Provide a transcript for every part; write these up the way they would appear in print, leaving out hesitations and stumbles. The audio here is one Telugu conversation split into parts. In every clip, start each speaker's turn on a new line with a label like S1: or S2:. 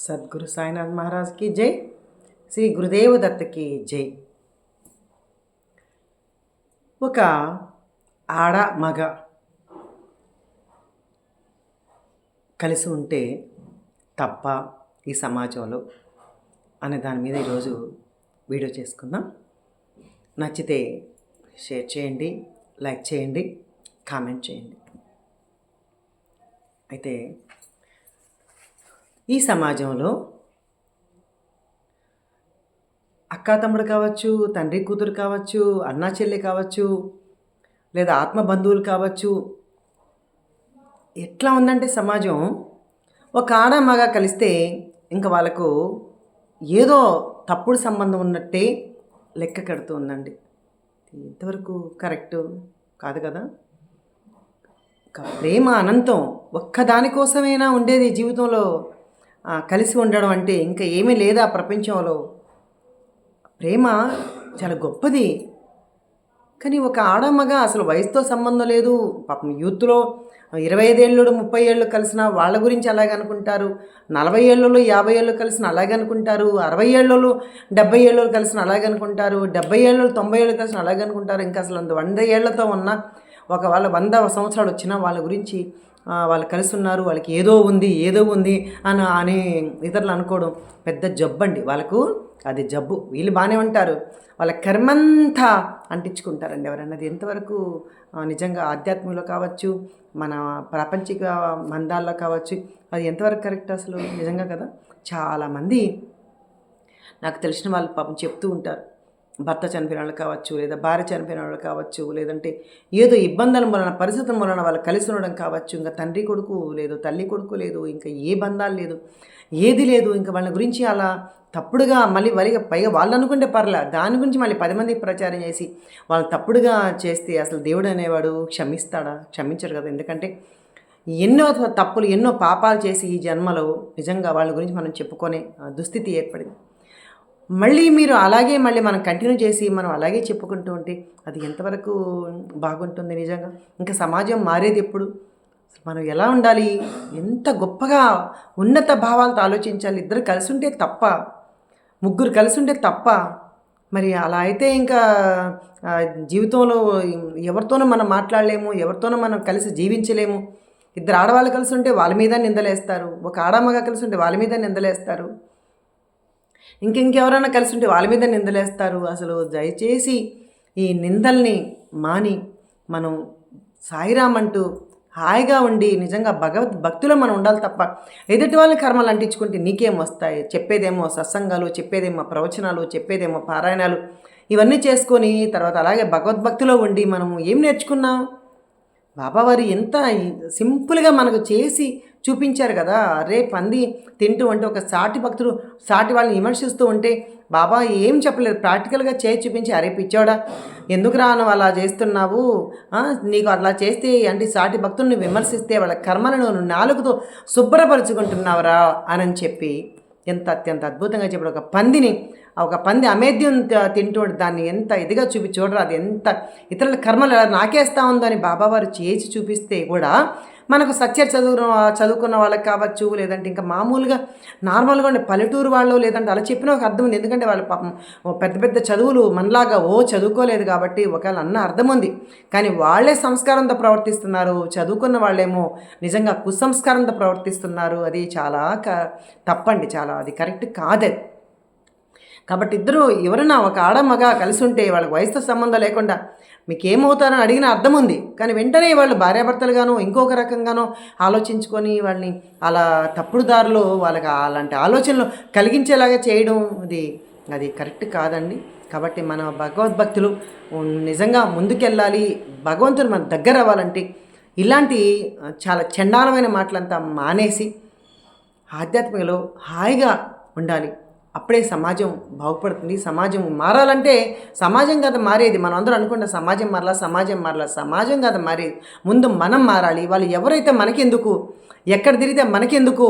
S1: సద్గురు సాయినాథ్ మహారాజ్కి జై. శ్రీ గురుదేవ దత్తకి జై. ఒక ఆడ మగ కలిసి ఉంటే తప్ప ఈ సమాజంలో అనే దాని మీద ఈరోజు వీడియో చేసుకుందాం. నచ్చితే షేర్ చేయండి, లైక్ చేయండి, కామెంట్ చేయండి. అయితే ఈ సమాజంలో అక్కా తమ్ముడు కావచ్చు, తండ్రి కూతురు కావచ్చు, అన్నా చెల్లి కావచ్చు, లేదా ఆత్మ బంధువులు కావచ్చు, ఎట్లా ఉందంటే సమాజం ఒక ఆడ మగ కలిస్తే ఇంకా వాళ్ళకు ఏదో తప్పుడు సంబంధం ఉన్నట్టే లెక్క కడుతూ ఉందండి. ఇంతవరకు కరెక్టు కాదు కదా. ప్రేమ అనంతం, ఒక్కదానికోసమైనా ఉండేది జీవితంలో. కలిసి ఉండడం అంటే ఇంకా ఏమీ లేదా ప్రపంచంలో. ప్రేమ చాలా గొప్పది. కానీ ఒక ఆడమగ అసలు వయసుతో సంబంధం లేదు. పాపం యూత్లో 25 ఏళ్ళు 30 ఏళ్ళు కలిసిన వాళ్ళ గురించి అలాగే అనుకుంటారు. 40 ఏళ్ళు 50 ఏళ్ళు కలిసిన అలాగే అనుకుంటారు. 60 ఏళ్ళు 70 ఏళ్ళు కలిసిన అలాగే అనుకుంటారు. 70 ఏళ్ళు 90 ఏళ్ళు కలిసిన అలాగే అనుకుంటారు. ఇంకా అసలు 100 ఏళ్లతో ఉన్న ఒకవేళ 100 సంవత్సరాలు వచ్చినా వాళ్ళ గురించి వాళ్ళు కలిసి ఉన్నారు, వాళ్ళకి ఏదో ఉంది అని ఇతరులు అనుకోవడం పెద్ద జబ్బు అండి. వాళ్ళకు అది జబ్బు. వీళ్ళు బాగానే ఉంటారు, వాళ్ళ కర్మంతా అంటించుకుంటారండి ఎవరన్నది. ఎంతవరకు నిజంగా ఆధ్యాత్మికలో కావచ్చు, మన ప్రాపంచిక మందాల్లో కావచ్చు, అది ఎంతవరకు కరెక్ట్ అసలు నిజంగా కదా. చాలామంది నాకు తెలిసిన వాళ్ళు పాపం చెప్తూ ఉంటారు, భర్త చనిపోయిన వాళ్ళు కావచ్చు, లేదా భార్య చనిపోయిన వాళ్ళు కావచ్చు, లేదంటే ఏదో ఇబ్బందుల వలన పరిస్థితుల వలన వాళ్ళు కలిసి ఉండడం కావచ్చు. ఇంకా తండ్రి కొడుకు లేదు, తల్లి కొడుకు లేదు, ఇంకా ఏ బంధాలు లేదు, ఏది లేదు. ఇంకా వాళ్ళ గురించి అలా తప్పుడుగా మళ్ళీ పైగా వాళ్ళు అనుకుంటే పర్లే, దాని గురించి మళ్ళీ 10 మందికి ప్రచారం చేసి వాళ్ళు తప్పుడుగా చేస్తే అసలు దేవుడు అనేవాడు క్షమిస్తాడా? క్షమించడు కదా. ఎందుకంటే ఎన్నో తప్పులు, ఎన్నో పాపాలు చేసి ఈ జన్మలో నిజంగా వాళ్ళ గురించి మనం చెప్పుకునే దుస్థితి ఏర్పడింది. మళ్ళీ మీరు అలాగే మళ్ళీ మనం కంటిన్యూ చేసి మనం అలాగే చెప్పుకుంటూ ఉంటే అది ఎంతవరకు బాగుంటుంది నిజంగా. ఇంకా సమాజం మారేది ఎప్పుడు? మనం ఎలా ఉండాలి? ఎంత గొప్పగా ఉన్నత భావాలతో ఆలోచించాలి. ఇద్దరు కలిసి ఉంటే తప్ప, ముగ్గురు కలిసి ఉంటే తప్ప. మరి అలా అయితే ఇంకా జీవితంలో ఎవరితోనూ మనం మాట్లాడలేము, ఎవరితోనూ మనం కలిసి జీవించలేము. ఇద్దరు ఆడవాళ్ళు కలిసి ఉంటే వాళ్ళ మీద నిందలేస్తారు, ఒక ఆడమగ కలిసి ఉంటే వాళ్ళ మీద నిందలేస్తారు, ఇంకెవరైనా కలిసి ఉంటే వాళ్ళ మీద నిందలేస్తారు. అసలు దయచేసి ఈ నిందల్ని మాని మనం సాయిరామ్ అంటూ హాయిగా ఉండి నిజంగా భక్తిలో మనం ఉండాలి తప్ప ఎదుటి వాళ్ళని కర్మలు అంటించుకుంటే నీకేం వస్తాయి? చెప్పేదేమో సత్సంగాలు, చెప్పేదేమో ప్రవచనాలు, చెప్పేదేమో పారాయణాలు, ఇవన్నీ చేసుకొని తర్వాత అలాగే భగవద్భక్తిలో ఉండి మనము ఏం నేర్చుకున్నాం? బాబావారు ఎంత సింపుల్గా మనకు చేసి చూపించారు కదా. అరే పంది తింటూ ఉంటే ఒక సాటి భక్తుడు సాటి వాళ్ళని విమర్శిస్తూ ఉంటే బాబా ఏం చెప్పలేదు, ప్రాక్టికల్గా చేసి చూపించి, అరే పిచ్చోడా ఎందుకు రాను అలా చేస్తున్నావు, నీకు అట్లా చేస్తే అంటే సాటి భక్తుల్ని విమర్శిస్తే వాళ్ళ కర్మలను నాలుగుతో శుభ్రపరుచుకుంటున్నావురా అని చెప్పి అత్యంత అద్భుతంగా చెప్పాడు. ఒక పంది అమేద్యం తింటూ దాన్ని ఎంత ఇదిగా చూడరా, అది ఎంత ఇతరుల కర్మలు ఎలా నాకేస్తా ఉందని బాబావారు చేసి చూపిస్తే కూడా మనకు చదువుకున్న వాళ్ళకి కావచ్చు, లేదంటే ఇంకా మామూలుగా నార్మల్గా ఉండే పల్లెటూరు వాళ్ళు లేదంటే అలా చెప్పిన ఒక అర్థం ఉంది. ఎందుకంటే వాళ్ళ పాపం పెద్ద పెద్ద చదువులు మనలాగా చదువుకోలేదు కాబట్టి ఒకవేళ అన్న అర్థం ఉంది. కానీ వాళ్ళే సంస్కారంతో ప్రవర్తిస్తున్నారు, చదువుకున్న వాళ్ళేమో నిజంగా కుసంస్కారంతో ప్రవర్తిస్తున్నారు. అది చాలా తప్పండి, చాలా అది కరెక్ట్ కాదు. కాబట్టి ఇద్దరు ఎవరైనా ఒక ఆడ మగ కలిసి ఉంటే వాళ్ళకి వయసుతో సంబంధం లేకుండా మీకేమవుతారని అడిగిన అర్థం ఉంది. కానీ వెంటనే వాళ్ళు భార్యాభర్తలుగానో ఇంకొక రకంగానో ఆలోచించుకొని వాళ్ళని అలా తప్పుడు దారిలో వాళ్ళకి అలాంటి ఆలోచనలు కలిగించేలాగా చేయడం అది కరెక్ట్ కాదండి. కాబట్టి మన భగవద్భక్తులు నిజంగా ముందుకెళ్ళాలి, భగవంతుడు మన దగ్గర అవ్వాలంటే ఇలాంటి చాలా చండాలమైన మాటలంతా మానేసి ఆధ్యాత్మికలో హాయిగా ఉండాలి. అప్పుడే సమాజం బాగుపడుతుంది. సమాజం మారాలంటే సమాజం కదా మారేది. మనం అందరూ అనుకుంటాం సమాజం మారాలా, సమాజం కదా మారేది. ముందు మనం మారాలి. వాళ్ళు ఎవరైతే మనకెందుకు, ఎక్కడ తిరిగితే మనకెందుకు,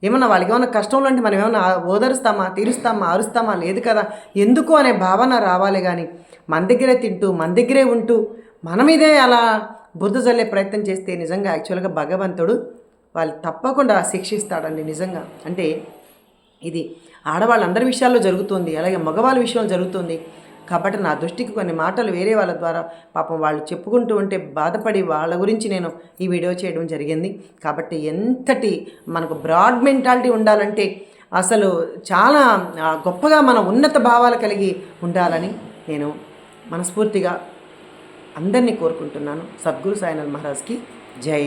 S1: ఏమన్నా వాళ్ళకి ఏమన్నా కష్టంలో అంటే మనం ఏమన్నా ఓదరుస్తామా, తీరుస్తామా, అరుస్తామా? లేదు కదా. ఎందుకు అనే భావన రావాలి. కానీ మన దగ్గరే తింటూ మన దగ్గరే ఉంటూ మన మీదే అలా బురద జల్లే ప్రయత్నం చేస్తే నిజంగా యాక్చువల్గా భగవంతుడు వాళ్ళు తప్పకుండా శిక్షిస్తాడండి నిజంగా. అంటే ఇది ఆడవాళ్ళందరి విషయాల్లో జరుగుతుంది, అలాగే మగవాళ్ళ విషయంలో జరుగుతుంది. కాబట్టి నా దృష్టికి కొన్ని మాటలు వేరే వాళ్ళ ద్వారా పాపం వాళ్ళు చెప్పుకుంటూ ఉంటే బాధపడి వాళ్ళ గురించి నేను ఈ వీడియో చేయడం జరిగింది. కాబట్టి ఎంతటి మనకు బ్రాడ్ మెంటాలిటీ ఉండాలంటే అసలు చాలా గొప్పగా మన ఉన్నత భావాలు కలిగి ఉండాలని నేను మనస్ఫూర్తిగా అందరినీ కోరుకుంటున్నాను. సద్గురు సాయినాథ్ మహారాజ్కి జై.